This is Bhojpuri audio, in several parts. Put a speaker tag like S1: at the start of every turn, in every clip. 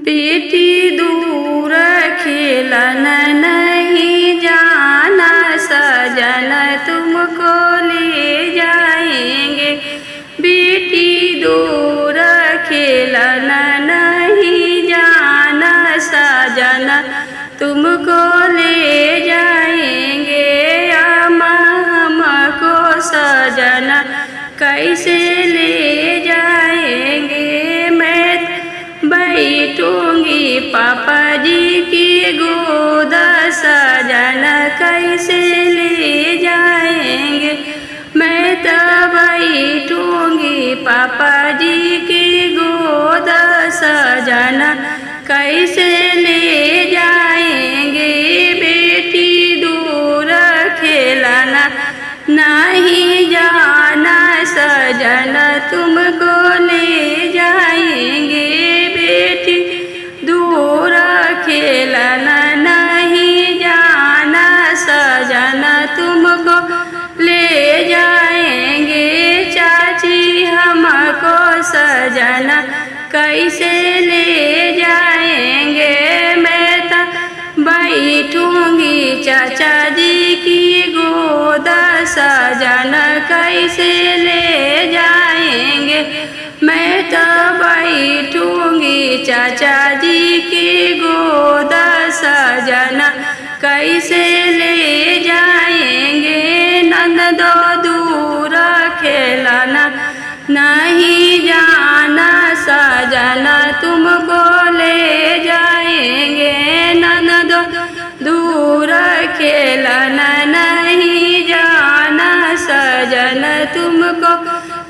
S1: बेटी दूर खेलन नहीं जाना, सजन तुमको ले जाएंगे। बेटी दूर खेलन नहीं जाना, सजन तुमको ले जाएंगे। हमको सजन कैसे ले जाएंगे। मैं बैठूंगी पापा जी की गोद, सजन कैसे ले जाएंगे। मैं तो बैठूंगी पापा जी की गोद, सजन कैसे ले जाएंगे। बेटी दूर खेलना नहीं जाना, सजन तुमको ले जाएंगे। बेटी दूर खेलना नहीं जाना, सजन तुमको ले जाएंगे। चाची हमको सजन कैसे ले जाएंगे। मैं तो बैठूंगी चाचा जी की गोद, सजन कैसे ले जाएंगे। मैं तो बैठूंगी चाचा जी की गोद, सजन कैसे ले जाएंगे। ननदो दूर खेलना नहीं जाना, सजन तुमको ले जाएंगे। ननदो दूर खेलना नहीं जाना, सजन तुमको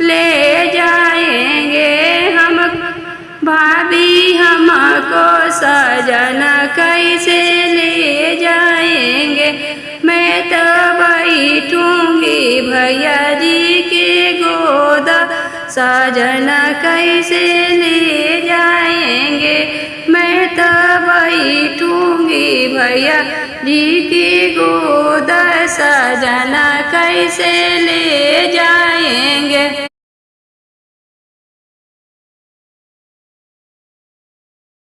S1: ले जाएंगे। हम भाभी हमको सजन कैसे ले जाएंगे। मैं तो बैठूंगी भैया जी के गोद, सजन कैसे ले जाएंगे। मैं तो बैठूंगी भैया जी की गोद, सजन कैसे ले जाएंगे।